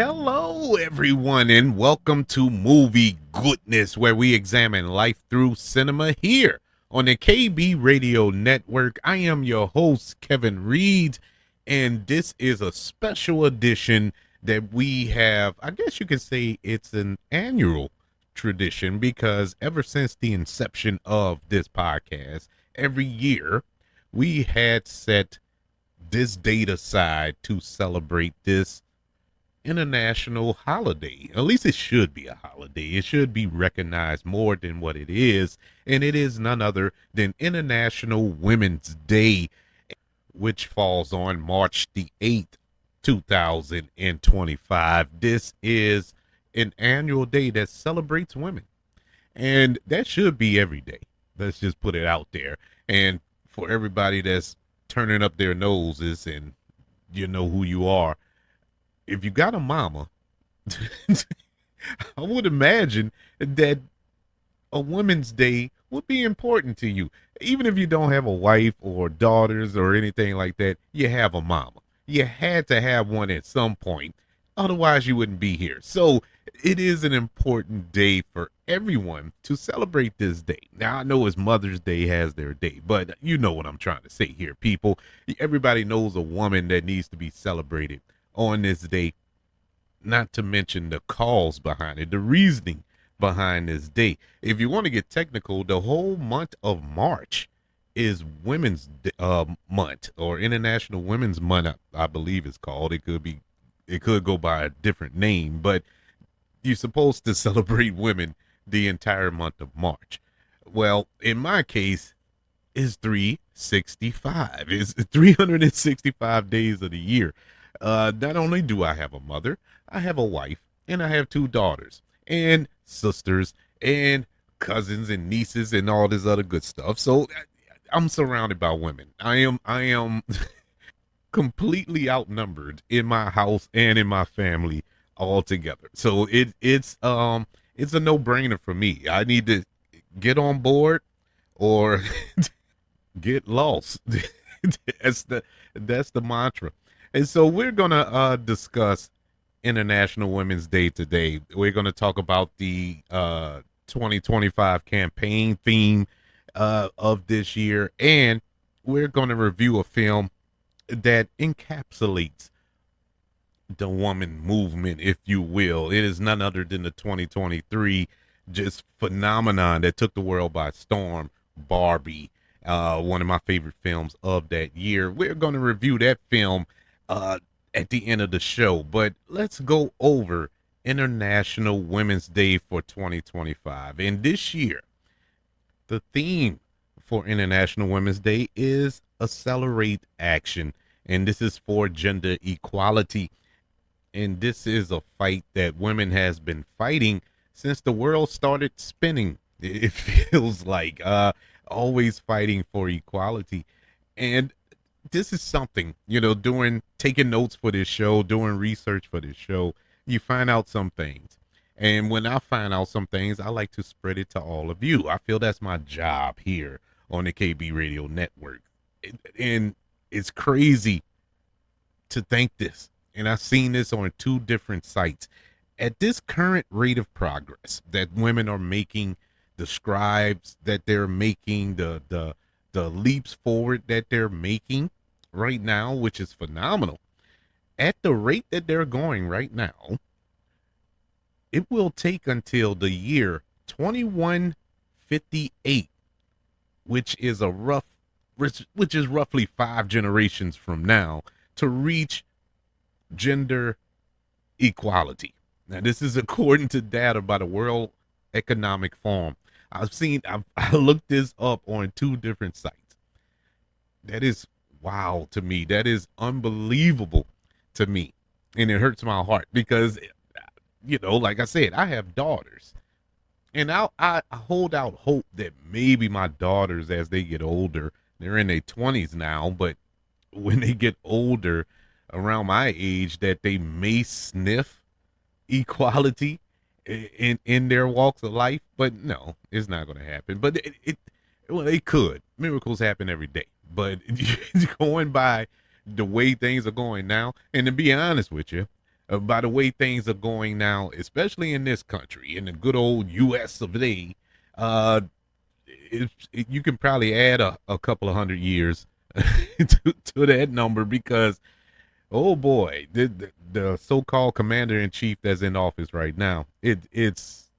Hello, everyone, and welcome to Movie Goodness, where we examine life through cinema here on the KB Radio Network. I am your host, Kevin Reed, and this is a special edition that we have. I guess you could say it's an annual tradition because ever since the inception of this podcast, every year we had set this date aside to celebrate this international holiday. At least it should be a holiday. It should be recognized more than what it is. And it is none other than International Women's Day, which falls on March the 8th, 2025. This is an annual day that celebrates women. And that should be every day. Let's just put it out there. And for everybody that's turning up their noses and you know who you are, if you got a mama, I would imagine that a Women's Day would be important to you. Even if you don't have a wife or daughters or anything like that, you have a mama. You had to have one at some point. Otherwise, you wouldn't be here. So it is an important day for everyone to celebrate this day. Now, I know it's Mother's Day has their day, but you know what I'm trying to say here, people. Everybody knows a woman that needs to be celebrated on this day, not to mention the cause behind it, the reasoning behind this day. If you want to get technical, the whole month of March is Women's Month, or International Women's Month, I believe it's called. It could go by a different name, but you're supposed to celebrate women the entire month of March. Well, in my case, it's 365. It's 365 days of the year. Not only do I have a mother, I have a wife, and I have two daughters, and sisters, and cousins, and nieces, and all this other good stuff. So I'm surrounded by women. I am completely outnumbered in my house and in my family altogether. So it's a no-brainer for me. I need to get on board or get lost. that's the mantra. And so we're gonna discuss International Women's Day today. We're gonna talk about the 2025 campaign theme of this year, and we're gonna review a film that encapsulates the woman movement, if you will. It is none other than the 2023 just phenomenon that took the world by storm, Barbie. One of my favorite films of that year. We're going to review that film at the end of the show, but let's go over International Women's Day for 2025. And this year, the theme for International Women's Day is Accelerate Action, and this is for gender equality. And this is a fight that women has been fighting since the world started spinning. It feels like always fighting for equality. And this is something, doing taking notes for this show, doing research for this show, you find out some things. And when I find out some things, I like to spread it to all of you. I feel that's my job here on the KB Radio Network. And it's crazy to think this. And I've seen this on two different sites. At this current rate of progress that women are making, the strides that they're making, the leaps forward that they're making right now, which is phenomenal. At the rate that they're going right now, it will take until the year 2158, which is roughly 5 generations from now, to reach gender equality. Now, this is according to data by the World Economic Forum. I looked this up on two different sites. That is wow to me. That is unbelievable to me. And it hurts my heart because, like I said, I have daughters. And I hold out hope that maybe my daughters, as they get older, they're in their 20s now, but when they get older, around my age, that they may sniff equality in their walks of life. But no, it's not going to happen. But it could. Miracles happen every day. But going by the way things are going now, and to be honest with you, by the way things are going now, especially in this country, in the good old U.S. of A. Uh, you can probably add a couple of hundred years to that number because, oh boy, the so-called commander in chief that's in office right now, it's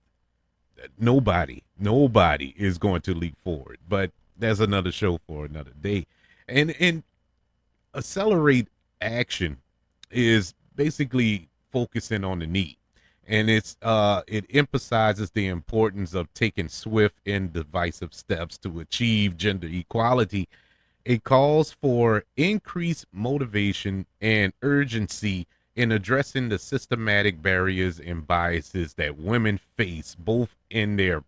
nobody is going to leap forward. But that's another show for another day. And accelerate action is basically focusing on the need. And it emphasizes the importance of taking swift and decisive steps to achieve gender equality. It calls for increased motivation and urgency in addressing the systematic barriers and biases that women face both in their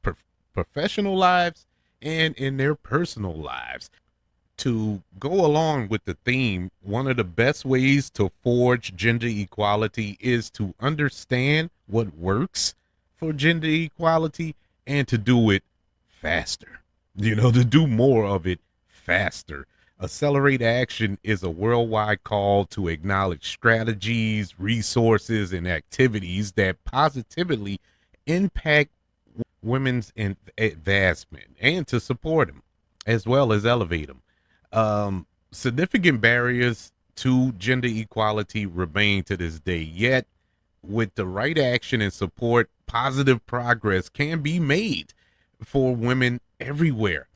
pro- professional lives and in their personal lives. To go along with the theme, one of the best ways to forge gender equality is to understand what works for gender equality and to do it faster. To do more of it faster. Accelerate Action is a worldwide call to acknowledge strategies, resources, and activities that positively impact women's advancement and to support them as well as elevate them. Significant barriers to gender equality remain to this day, yet, with the right action and support, positive progress can be made for women everywhere.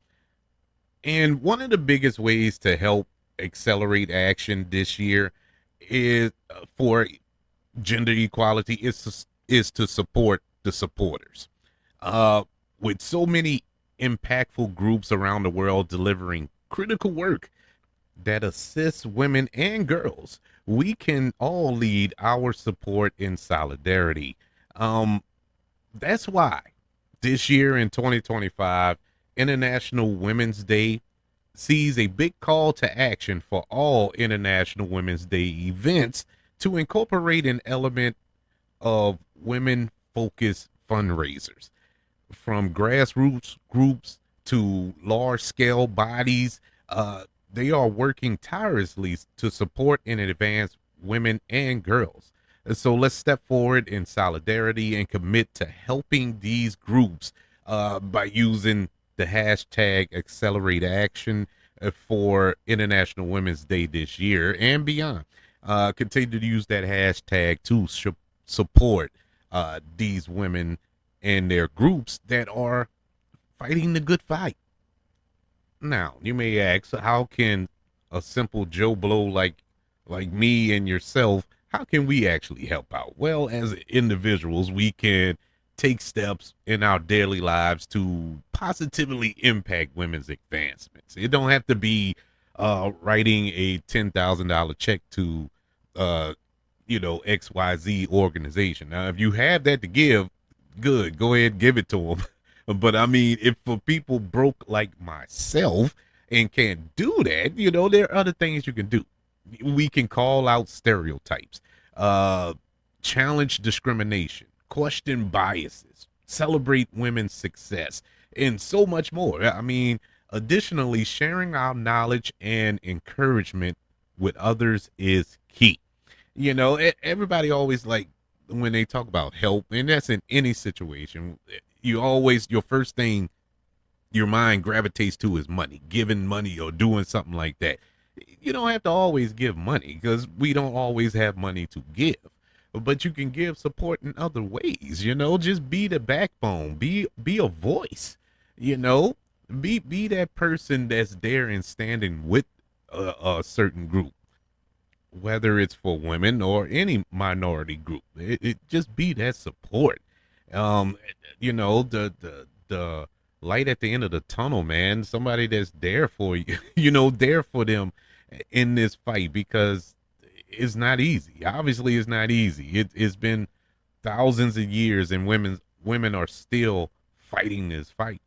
And one of the biggest ways to help accelerate action this year is for gender equality is to support the supporters. Uh, with so many impactful groups around the world delivering critical work that assists women and girls, we can all lead our support in solidarity. Um, that's why this year in 2025, International Women's Day sees a big call to action for all International Women's Day events to incorporate an element of women focused fundraisers from grassroots groups to large scale bodies. They are working tirelessly to support and advance women and girls. So let's step forward in solidarity and commit to helping these groups by using the hashtag Accelerate Action for International Women's Day this year and beyond. Continue to use that hashtag to support these women and their groups that are fighting the good fight. Now, you may ask, how can a simple Joe Blow like me and yourself, how can we actually help out? Well, as individuals, we can take steps in our daily lives to positively impact women's advancements. It don't have to be writing a $10,000 check to uh, XYZ organization. Now, if you have that to give, good, go ahead, give it to them. But I mean, if for people broke like myself and can't do that, there are other things you can do. We can call out stereotypes, uh, challenge discrimination, question biases, celebrate women's success, and so much more. I mean, additionally, sharing our knowledge and encouragement with others is key. Everybody always like when they talk about help, and that's in any situation. Your first thing your mind gravitates to is money, giving money or doing something like that. You don't have to always give money because we don't always have money to give, but you can give support in other ways. Just be the backbone, be a voice. You know, be that person that's there and standing with a certain group, whether it's for women or any minority group. It just be that support. Um, the light at the end of the tunnel, man. Somebody that's there for you, there for them in this fight because it's not easy. Obviously, it's not easy. It's been thousands of years, and women are still fighting this fight.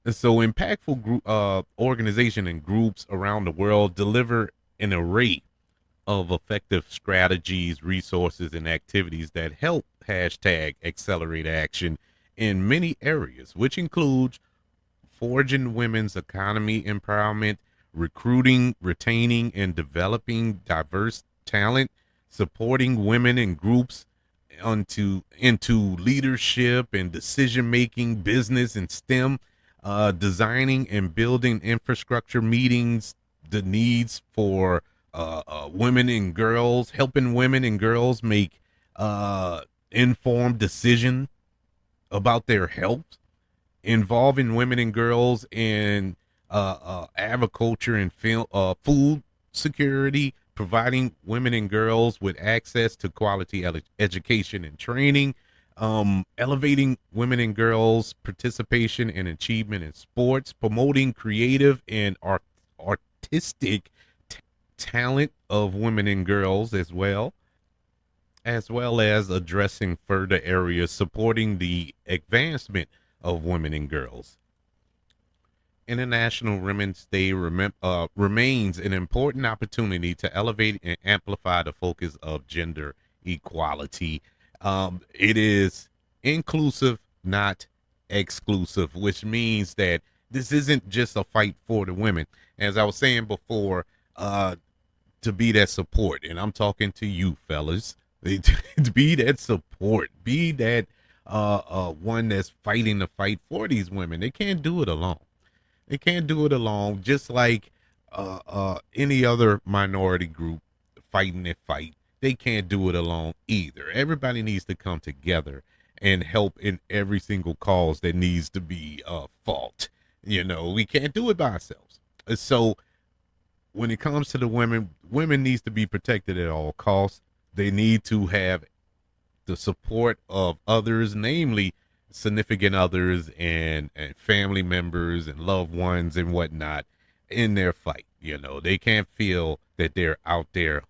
And so, impactful organization and groups around the world deliver an array of effective strategies, resources, and activities that help hashtag accelerate action in many areas, which includes forging women's economy empowerment, recruiting, retaining, and developing diverse talent, supporting women in groups into leadership and decision making, business and STEM, designing and building infrastructure meetings, the needs for women and girls, helping women and girls make informed decision about their health, involving women and girls in agriculture and food security, providing women and girls with access to quality education and training, elevating women and girls' participation and achievement in sports, promoting creative and artistic talent of women and girls as well as addressing further areas supporting the advancement of women and girls. International Women's Day remains an important opportunity to elevate and amplify the focus of gender equality. It is inclusive, not exclusive, which means that this isn't just a fight for the women. As I was saying before, to be that support, and I'm talking to you fellas, to be that support, be that one that's fighting the fight for these women. They can't do it alone. They can't do it alone, just like any other minority group fighting that fight. They can't do it alone either. Everybody needs to come together and help in every single cause that needs to be fought. You know, we can't do it by ourselves. So when it comes to the women, women needs to be protected at all costs. They need to have the support of others, namely significant others and family members and loved ones and whatnot in their fight. You know, they can't feel that they're out there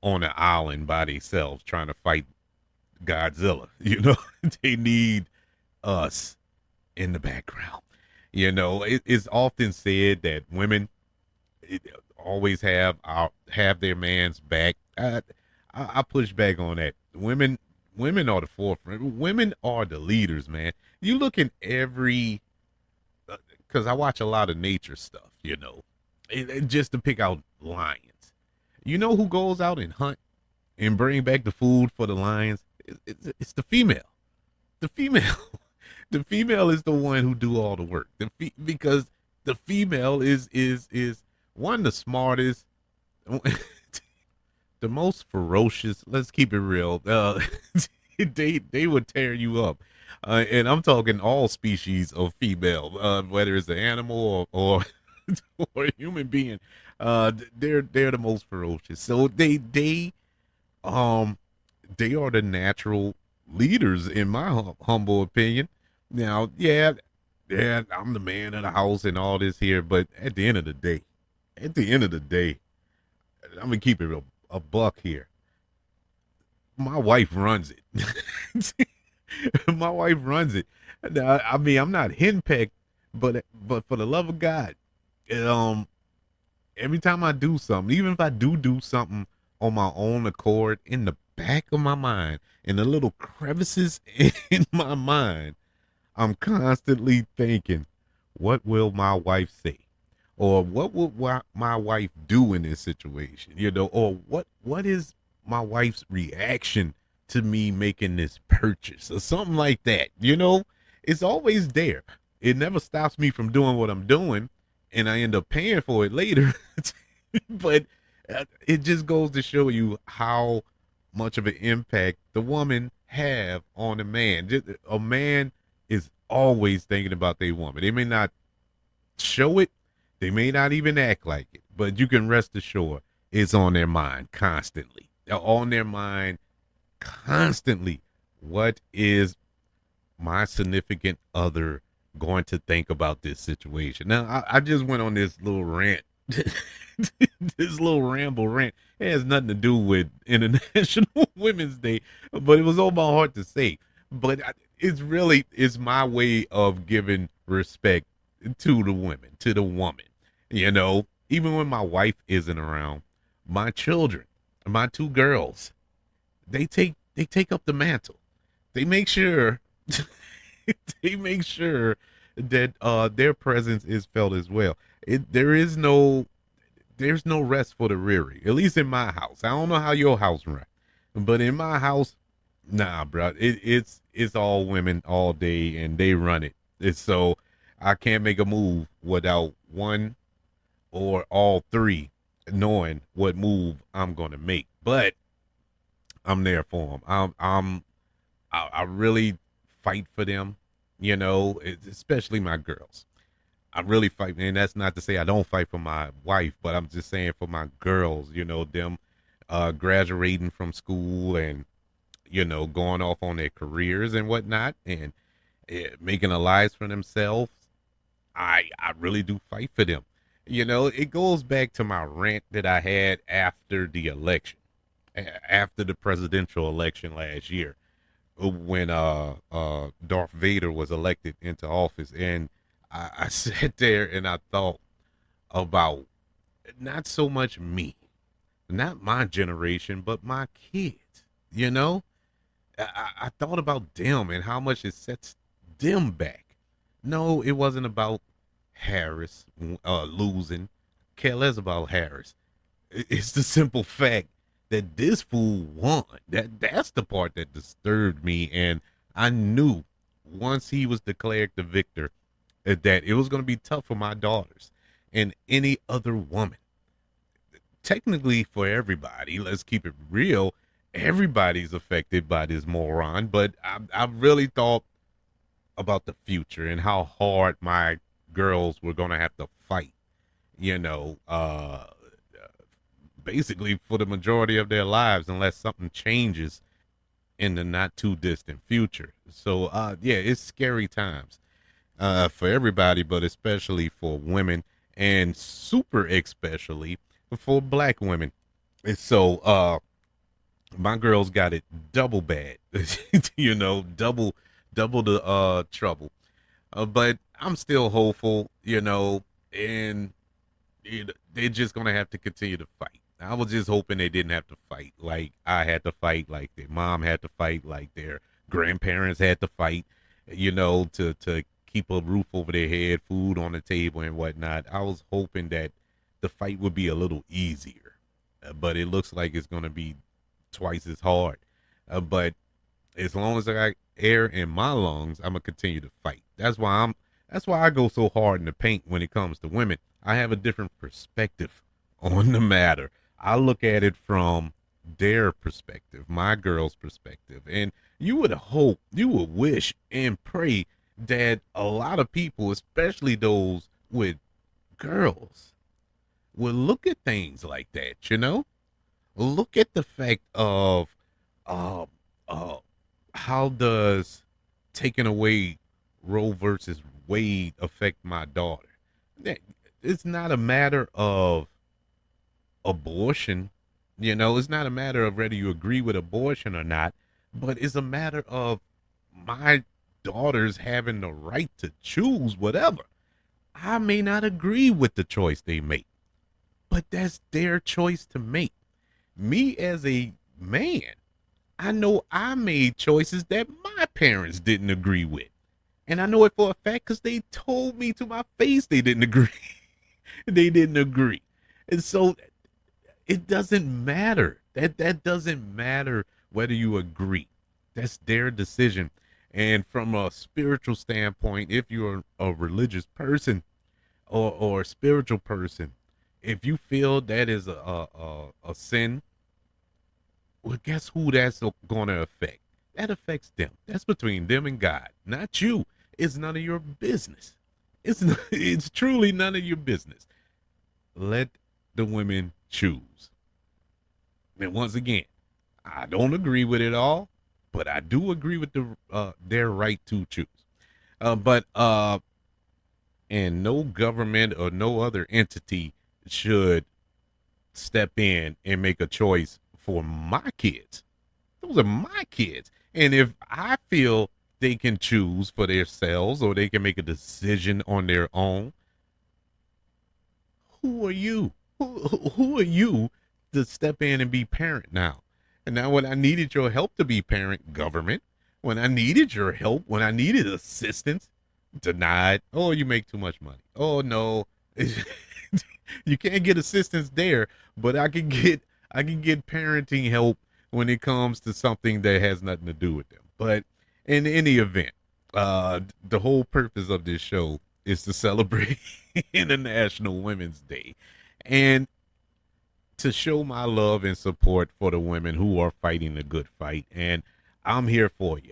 on an island by themselves trying to fight Godzilla. You know, they need us in the background. You know, it's often said that women always have their man's back. I push back on that. Women are the forefront. Women are the leaders, man. You look in every, because I watch a lot of nature stuff, you know, just to pick out lions. You know who goes out and hunt and bring back the food for the lions? It's the female. The female. The female is the one who do all the work. Because the female is one, the smartest, the most ferocious. Let's keep it real. They would tear you up, and I'm talking all species of female, whether it's an animal or a human being. They're the most ferocious. So they are the natural leaders in my humble opinion. Now, yeah, I'm the man of the house and all this here, but at the end of the day, I'm gonna keep it a buck here. My wife runs it. My wife runs it. Now, I mean, I'm not henpecked, but for the love of God, um, every time I do something, even if I do something on my own accord, in the back of my mind, in the little crevices in my mind, I'm constantly thinking, what will my wife say? Or what will my wife do in this situation? You know, or what is my wife's reaction to me making this purchase or something like that? You know, it's always there. It never stops me from doing what I'm doing, and I end up paying for it later. But it just goes to show you how much of an impact the woman have on the man. A man is always thinking about their woman. They may not show it, they may not even act like it, but you can rest assured it's on their mind constantly. They're on their mind constantly. What is my significant other going to think about this situation? Now, I just went on this little rant, this little ramble rant. It has nothing to do with International Women's Day, but it was on my heart to say. But it's my way of giving respect to the women, to the woman. You know, even when my wife isn't around, my children, my two girls, they take up the mantle. They make sure they make sure that their presence is felt as well. There's no rest for the rearing, at least in my house. I don't know how your house run. But in my house, nah, bro. It's all women all day, and they run it. It's so I can't make a move without one or all three knowing what move I'm gonna make. But I'm there for them. I really fight for them. Especially my girls. I really fight, and that's not to say I don't fight for my wife, but I'm just saying for my girls. Them graduating from school and going off on their careers and whatnot, and making a lives for themselves. I really do fight for them. It goes back to my rant that I had after the election, after the presidential election last year, when Darth Vader was elected into office, and I sat there and I thought about not so much me, not my generation, but my kids. You know, I thought about them and how much it sets them back. No, it wasn't about Harris losing. Care less about Harris. It's the simple fact that this fool won. That's the part that disturbed me, and I knew once he was declared the victor that it was going to be tough for my daughters and any other woman. Technically, for everybody, let's keep it real. Everybody's affected by this moron, but I really thought about the future and how hard my girls were going to have to fight. You know, basically for the majority of their lives unless something changes in the not too distant future. So yeah, it's scary times for everybody, but especially for women and super especially for black women. And so my girls got it double bad. Double the trouble. But I'm still hopeful, and they're just gonna have to continue to fight. I was just hoping they didn't have to fight like I had to fight, like their mom had to fight, like their grandparents had to fight, to keep a roof over their head, food on the table, and whatnot. I was hoping that the fight would be a little easier, but it looks like it's gonna be twice as hard. But as long as I got air in my lungs, I'm gonna continue to fight. That's why I go so hard in the paint when it comes to women. I have a different perspective on the matter. I look at it from their perspective, my girl's perspective. And you would hope, you would wish and pray that a lot of people, especially those with girls, would look at things like that. Look at the fact of uh, uh, how does taking away Roe versus Wade affect my daughter? It's not a matter of abortion. It's not a matter of whether you agree with abortion or not, but it's a matter of my daughters having the right to choose whatever. I may not agree with the choice they make, but that's their choice to make. Me as a man, I know I made choices that my parents didn't agree with. And I know it for a fact because they told me to my face they didn't agree. They didn't agree. And so it doesn't matter. That doesn't matter whether you agree. That's their decision. And from a spiritual standpoint, if you're a religious person or a spiritual person, if you feel that is a sin, well, guess who that's going to affect? That affects them. That's between them and God, not you. It's none of your business. It's truly none of your business. Let the women choose. And once again, I don't agree with it all, but I do agree with their right to choose. But and no government or no other entity should step in and make a choice for my kids. Those are my kids. And if I feel they can choose for themselves or they can make a decision on their own, who are you? Who are you to step in and be parent now? And now, when I needed your help to be parent, government, when I needed your help, when I needed assistance, denied. Oh, you make too much money. Oh no, you can't get assistance there, but I can get parenting help when it comes to something that has nothing to do with them. But in any event, the whole purpose of this show is to celebrate International Women's Day and to show my love and support for the women who are fighting the good fight. And I'm here for you.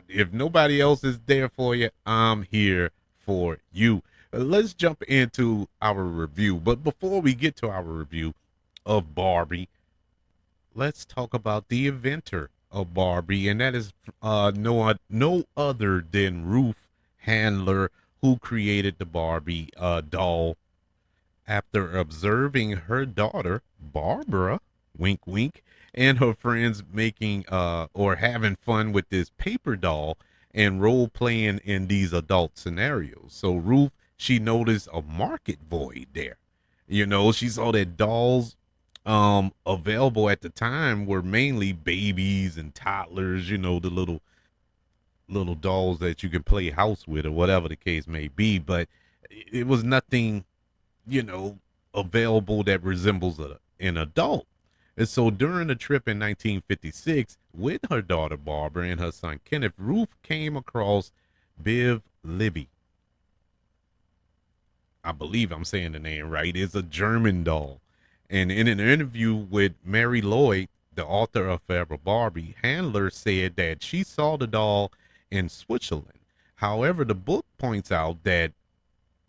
If nobody else is there for you, I'm here for you. Let's jump into our review. But before we get to our review of Barbie, let's talk about the inventor of Barbie, and that is no other than Ruth Handler, who created the Barbie doll after observing her daughter Barbara, wink wink, and her friends making or having fun with this paper doll and role playing in these adult scenarios. So Ruth, she noticed a market void there. You know, she saw that dolls available at the time were mainly babies and toddlers, you know, the little dolls that you can play house with or whatever the case may be, but it was nothing, you know, available that resembles an adult. And so during a trip in 1956 with her daughter Barbara and her son Kenneth, Ruth came across Biv Libby. I believe I'm saying the name right. It's a German doll. And in an interview with Mary Lloyd, the author of Forever Barbie, Handler said that she saw the doll in Switzerland. However, the book points out that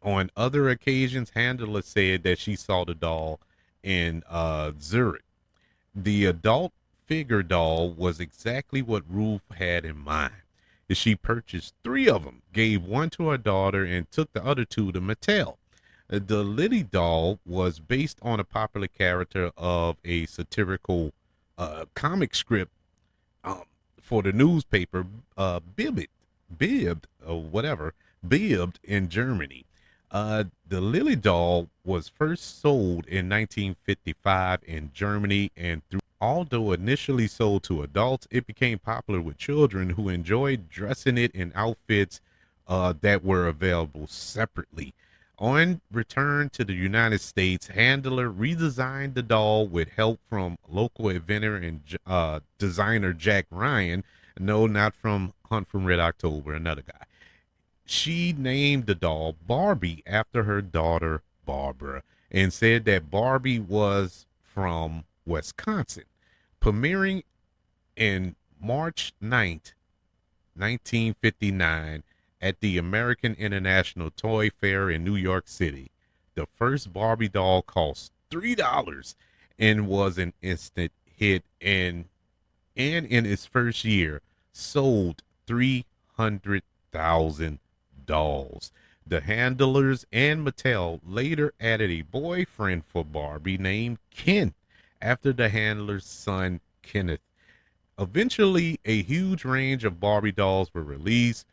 on other occasions, Handler said that she saw the doll in Zurich. The adult figure doll was exactly what Ruth had in mind. She purchased three of them, gave one to her daughter, and took the other two to Mattel. The Liddy doll was based on a popular character of a satirical comic script um, for the newspaper Bibbed in Germany. The Lily doll was first sold in 1955 in Germany, and although initially sold to adults, it became popular with children who enjoyed dressing it in outfits that were available separately. On return to the United States, Handler redesigned the doll with help from local inventor and designer Jack Ryan. No, not from Hunt from Red October, another guy. She named the doll Barbie after her daughter Barbara and said that Barbie was from Wisconsin. Premiering in March 9th, 1959 at the American International Toy Fair in New York City. The first Barbie doll cost $3 and was an instant hit, and in its first year sold 300,000 dolls. The handlers and Mattel later added a boyfriend for Barbie named Ken after the handler's son Kenneth. Eventually, a huge range of Barbie dolls were released,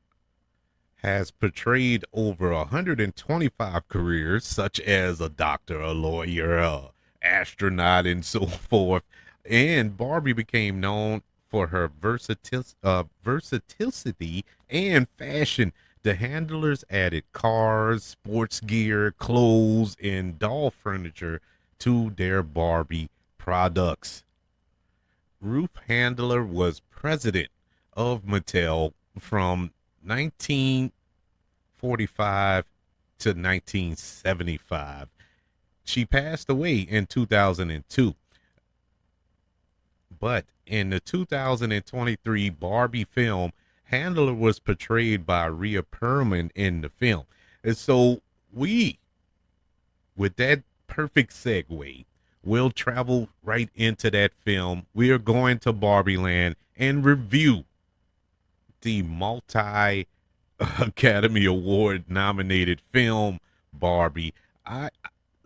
has portrayed over 125 careers, such as a doctor, a lawyer, a astronaut, and so forth. And Barbie became known for her versatility and fashion. The handlers added cars, sports gear, clothes, and doll furniture to their Barbie products. Ruth Handler was president of Mattel from 1945 to 1975. She passed away in 2002. But in the 2023 Barbie film, Handler was portrayed by Rhea Perlman in the film. And so with that perfect segue, we'll travel right into that film. We are going to Barbie Land and review the multi Academy Award nominated film Barbie. I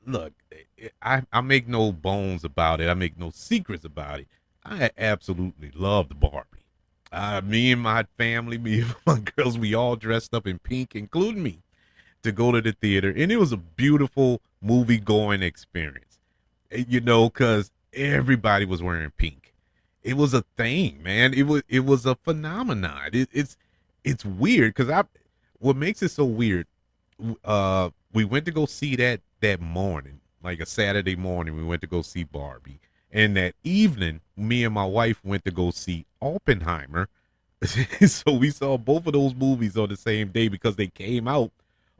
look, I make no bones about it. I make no secrets about it. I absolutely loved Barbie. Me and my family, me and my girls, we all dressed up in pink, including me, to go to the theater, and it was a beautiful movie going experience. You know, because everybody was wearing pink. It was a thing, man. It was a phenomenon. It's weird because what makes it so weird. We went to go see that morning, like a Saturday morning. We went to go see Barbie, And that evening, me and my wife went to go see Oppenheimer. So we saw both of those movies on the same day because they came out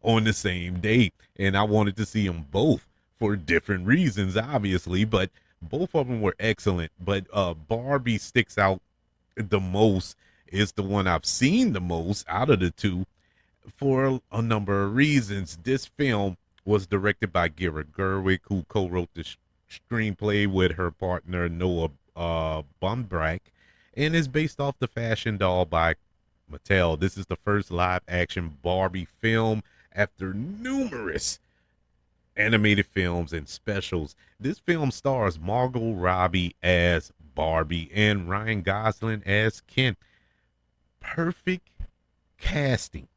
on the same day. And I wanted to see them both for different reasons, obviously, but both of them were excellent. But Barbie sticks out the most, is the one I've seen the most out of the two for a number of reasons. This film was directed by Gira Gerwig, who co-wrote the screenplay with her partner Noah Baumbach, and is based off the fashion doll by Mattel. This is the first live-action Barbie film after numerous animated films and specials. This film stars Margot Robbie as Barbie and Ryan Gosling as Ken. Perfect casting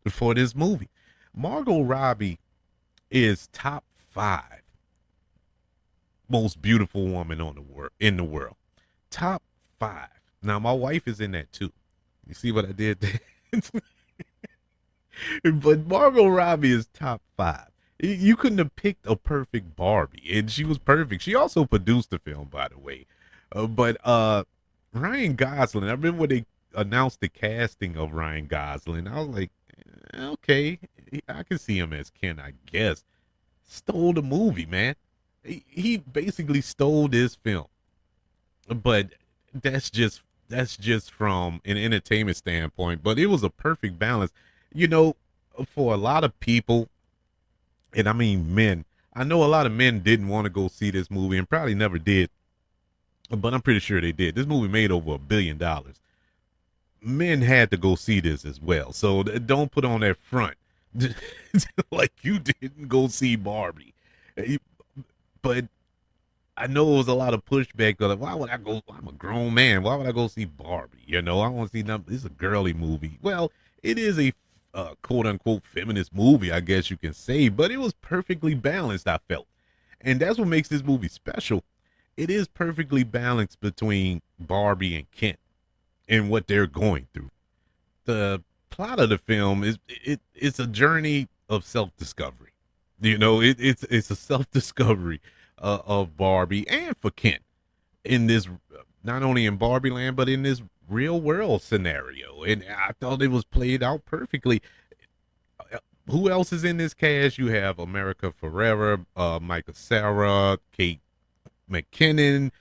for this movie. Margot Robbie is top 5 most beautiful woman on the in the world. Top 5. Now my wife is in that too. You see what I did there? But Margot Robbie is top 5. You couldn't have picked a perfect Barbie, and she was perfect. She also produced the film, by the way. But Ryan Gosling, I remember when they announced the casting of Ryan Gosling, I was like, okay, I can see him as Ken, I guess. Stole the movie, man. He basically stole this film. But that's just from an entertainment standpoint. But it was a perfect balance. You know, for a lot of people, and I mean men, I know a lot of men didn't want to go see this movie and probably never did, but I'm pretty sure they did. This movie made over $1 billion. Men had to go see this as well. So don't put on that front like you didn't go see Barbie. But I know it was a lot of pushback. Like, why would I go? I'm a grown man. Why would I go see Barbie? You know, I want to see nothing. It's a girly movie. Well, it is a quote unquote feminist movie, I guess you can say, but it was perfectly balanced, I felt. And that's what makes this movie special. It is perfectly balanced between Barbie and Ken and what they're going through. The plot of the film is it's a journey of self-discovery. You know, it's a self-discovery of Barbie and for Ken in this, not only in Barbie land, but in this real world scenario. And I thought it was played out perfectly. Who else is in this cast? You have America Ferrera, Micah Sarah, Kate McKinnon,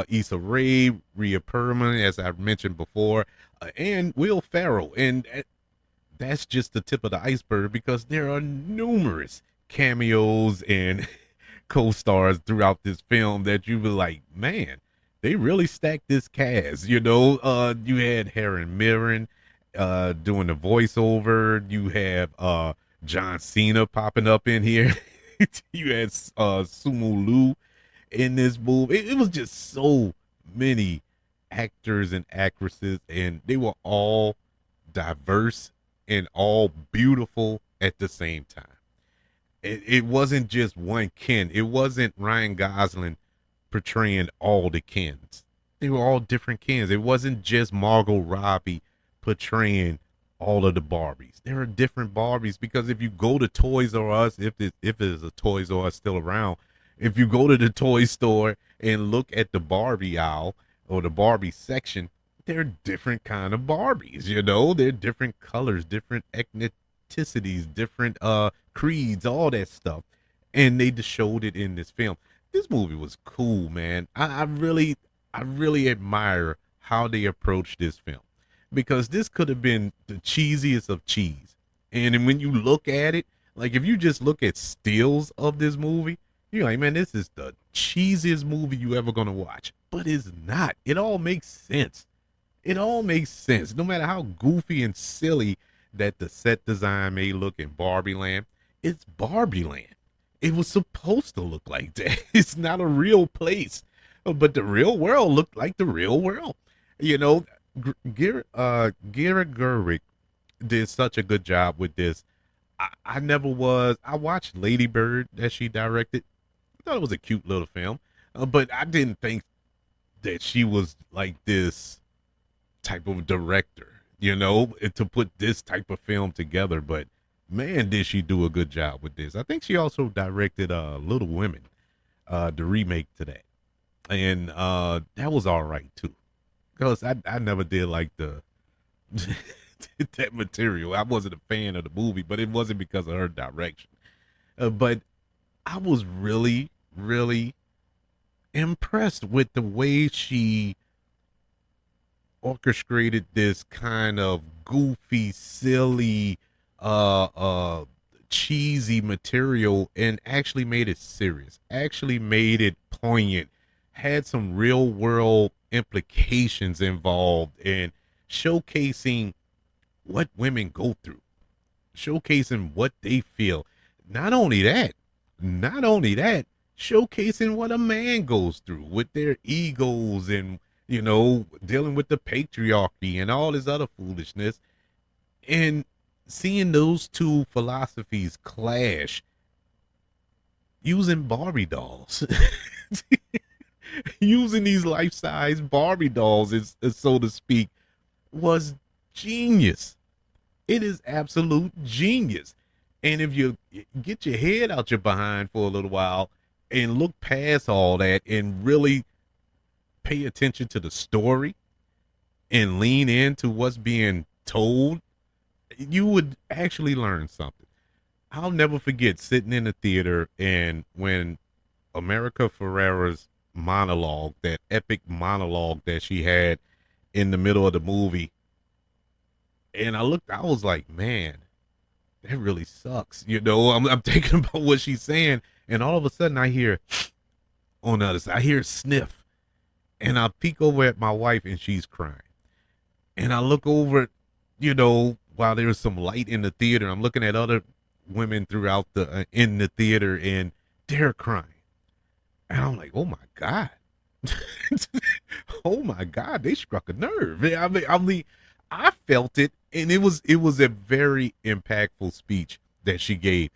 Issa Rae, Rhea Perlman, as I mentioned before, and Will Ferrell. And that's just the tip of the iceberg because there are numerous cameos and co-stars throughout this film that you were like, man, they really stacked this cast. You know, you had Helen Mirren doing the voiceover. You have John Cena popping up in here. You had Sumu Lu in this movie. It was just so many actors and actresses, and they were all diverse and all beautiful at the same time. It wasn't just one Ken. It wasn't Ryan Gosling portraying all the Kens. They were all different Kens. It wasn't just Margot Robbie portraying all of the Barbies. There are different Barbies because if you go to Toys R Us, if there's a Toys R Us still around, if you go to the toy store and look at the Barbie aisle or the Barbie section, they're different kind of Barbies. You know, they're different colors, different ethnicities, different creeds, all that stuff, and they just showed it in this film. This movie was cool, man. I really admire how they approached this film because this could have been the cheesiest of cheese. And when you look at it, like if you just look at stills of this movie, you're like, man, this is the cheesiest movie you ever gonna watch. But it's not. It all makes sense. It all makes sense. No matter how goofy and silly that the set design may look in Barbie Land, it's Barbie Land. It was supposed to look like that. It's not a real place. But the real world looked like the real world. You know, Gira Gerwig did such a good job with this. I never was. I watched Lady Bird that she directed. I thought it was a cute little film, but I didn't think that she was like this type of director, you know, to put this type of film together. But man, did she do a good job with this. I think she also directed Little Women, the remake to that. and that was all right too. Because I never did like the that material. I wasn't a fan of the movie, but it wasn't because of her direction. But I was really, really impressed with the way she orchestrated this kind of goofy, silly, uh, uh, cheesy material and actually made it serious, actually made it poignant, had some real world implications involved, and showcasing what women go through, showcasing what they feel. Not only that, not only that, showcasing what a man goes through with their egos and, dealing with the patriarchy and all this other foolishness. And seeing those two philosophies clash using Barbie dolls. Using these life-size Barbie dolls, so to speak, was genius. It is absolute genius. And if you get your head out your behind for a little while and look past all that and really pay attention to the story and lean into what's being told, you would actually learn something. I'll never forget sitting in the theater and when America Ferrera's monologue, that epic monologue that she had in the middle of the movie, and I was like, man, that really sucks. I'm thinking about what she's saying, and all of a sudden I hear on the other side, I hear a sniff, and I peek over at my wife, and she's crying. And I look over, while there's some light in the theater, I'm looking at other women throughout the in the theater, and they're crying, and I'm like, oh my god, oh my god, they struck a nerve. I mean, I felt it, and it was a very impactful speech that she gave,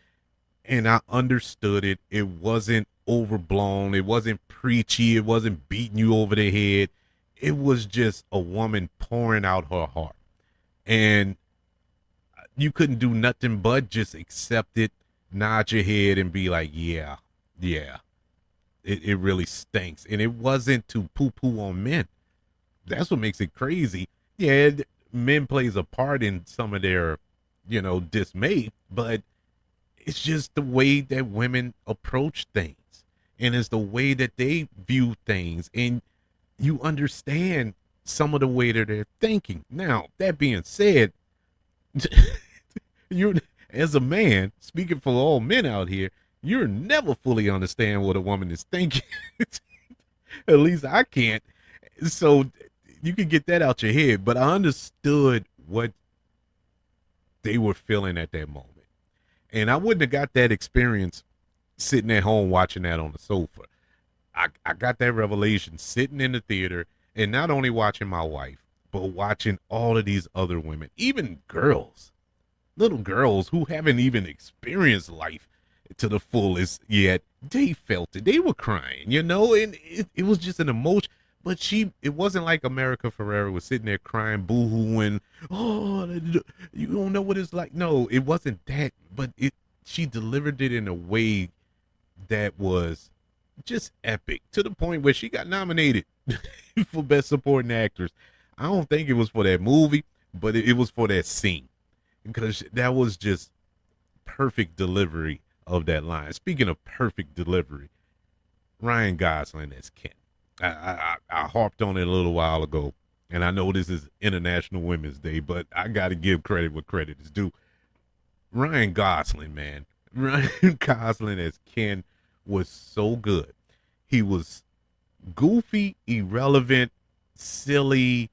and I understood it. It wasn't overblown. It wasn't preachy. It wasn't beating you over the head. It was just a woman pouring out her heart, and you couldn't do nothing but just accept it, nod your head, and be like, yeah, yeah. It really stinks, and it wasn't to poo-poo on men. That's what makes it crazy. Yeah, men plays a part in some of their, dismay, but it's just the way that women approach things, and it's the way that they view things, and you understand some of the way that they're thinking. Now, that being said, you're as a man, speaking for all men out here, you're never fully understand what a woman is thinking. At least I can't. So you can get that out your head, but I understood what they were feeling at that moment. And I wouldn't have got that experience sitting at home watching that on the sofa. I got that revelation sitting in the theater and not only watching my wife, but watching all of these other women, even girls, little girls who haven't even experienced life to the fullest yet. They felt it. They were crying, and it was just an emotion. But it wasn't like America Ferrera was sitting there crying, boo-hooing, oh, you don't know what it's like. No, it wasn't that. But she delivered it in a way that was just epic, to the point where she got nominated for Best Supporting Actress. I don't think it was for that movie, but it was for that scene, because that was just perfect delivery of that line. Speaking of perfect delivery, Ryan Gosling as Ken. I harped on it a little while ago, and I know this is International Women's Day, but I got to give credit where credit is due. Ryan Gosling, man. Ryan Gosling as Ken was so good. He was goofy, irrelevant, silly,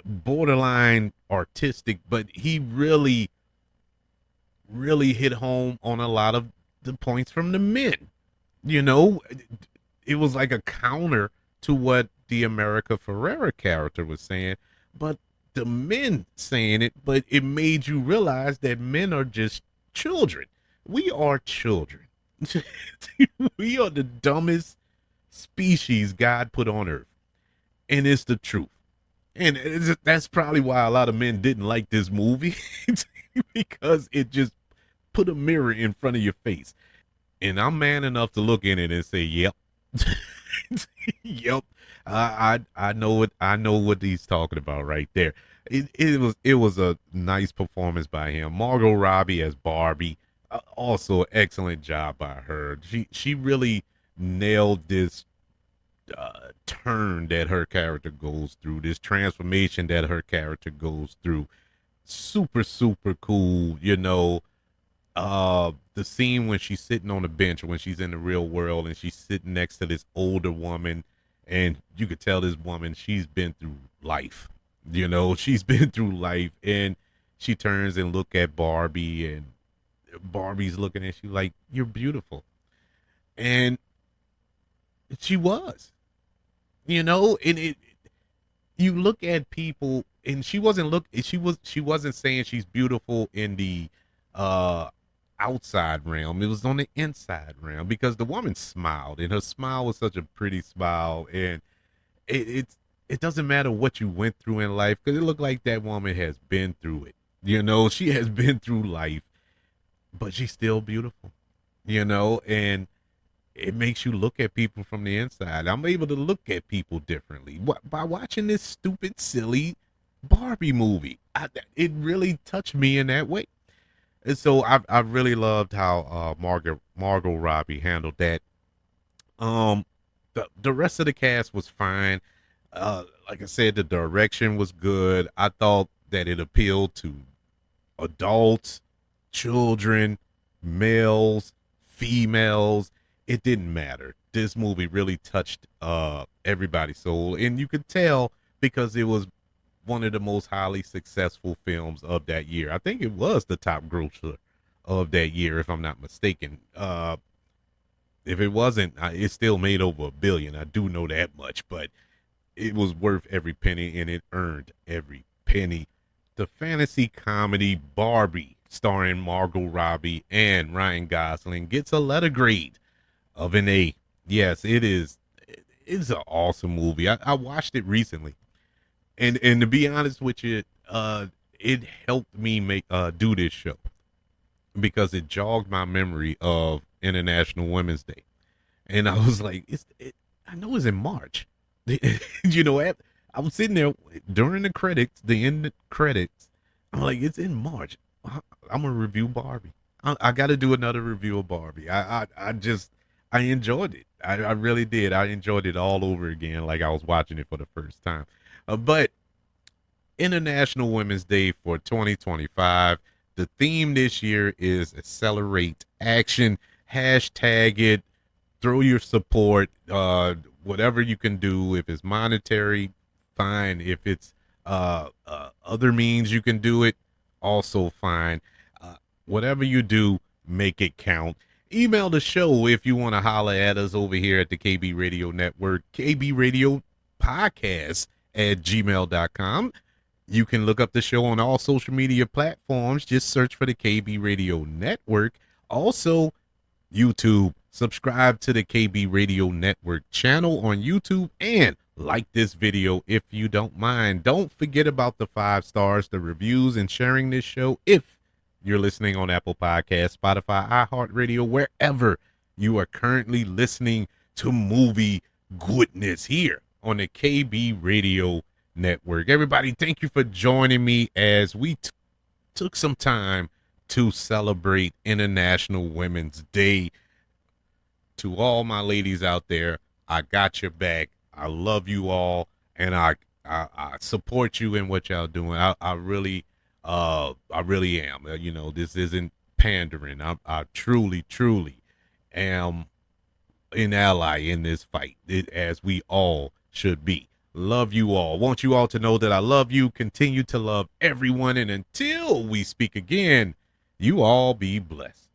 borderline artistic, but he really, really hit home on a lot of the points from the men. It was like a counter to what the America Ferrera character was saying, but the men saying it, but it made you realize that men are just children. We are children. We are the dumbest species God put on earth. And it's the truth. And that's probably why a lot of men didn't like this movie, because it just put a mirror in front of your face. And I'm man enough to look in it and say, yep, Yep. I know what he's talking about right there. It was a nice performance by him. Margot Robbie as Barbie, also excellent job by her. She really nailed this turn that her character goes through, this transformation that her character goes through. Super super cool, the scene when she's sitting on the bench when she's in the real world and she's sitting next to this older woman, and you could tell this woman, she's been through life. She's been through life, and she turns and look at Barbie, and Barbie's looking at you like, you're beautiful. And she was, and you look at people, and she wasn't saying she's beautiful in the uh outside realm. It was on the inside realm, because the woman smiled, and her smile was such a pretty smile, and it doesn't matter what you went through in life, because it looked like that woman has been through it. She has been through life, but she's still beautiful. And it makes you look at people from the inside. I'm able to look at people differently by watching this stupid, silly Barbie movie. It really touched me in that way. And so I really loved how Margot Robbie handled that. The rest of the cast was fine. Like I said, the direction was good. I thought that it appealed to adults, children, males, females. It didn't matter. This movie really touched everybody's soul, and you could tell because it was one of the most highly successful films of that year. I think it was the top grosser of that year, if I'm not mistaken. If it wasn't, it still made over $1 billion. I do know that much, but it was worth every penny, and it earned every penny. The fantasy comedy Barbie, starring Margot Robbie and Ryan Gosling, gets a letter grade of an A. Yes, it is. It's an awesome movie. I watched it recently, and to be honest with you, it helped me do this show, because it jogged my memory of International Women's Day, and I was like, I know it's in March. I was sitting there during the end credits. I'm like, it's in March. I'm gonna review Barbie. I got to do another review of Barbie. I enjoyed it. I really did. I enjoyed it all over again, like I was watching it for the first time. But International Women's Day for 2025. The theme this year is accelerate action. Hashtag it. Throw your support. Whatever you can do. If it's monetary, fine. If it's other means you can do it, also fine. Whatever you do, make it count. Email the show if you want to holler at us over here at the KB Radio Network, KB Radio Podcast at gmail.com. You can look up the show on all social media platforms. Just search for the KB Radio Network. Also, YouTube. Subscribe to the KB Radio Network channel on YouTube, and like this video if you don't mind. Don't forget about the 5 stars, the reviews, and sharing this show if you're listening on Apple Podcasts, Spotify, iHeartRadio, wherever you are currently listening to movie goodness here on the KB Radio Network. Everybody, thank you for joining me as we took some time to celebrate International Women's Day. To all my ladies out there, I got your back. I love you all, and I support you in what y'all doing. I really am. This isn't pandering. I truly am an ally in this fight, as we all should be. Love you all. Want you all to know that I love you. Continue to love everyone, and until we speak again, you all be blessed.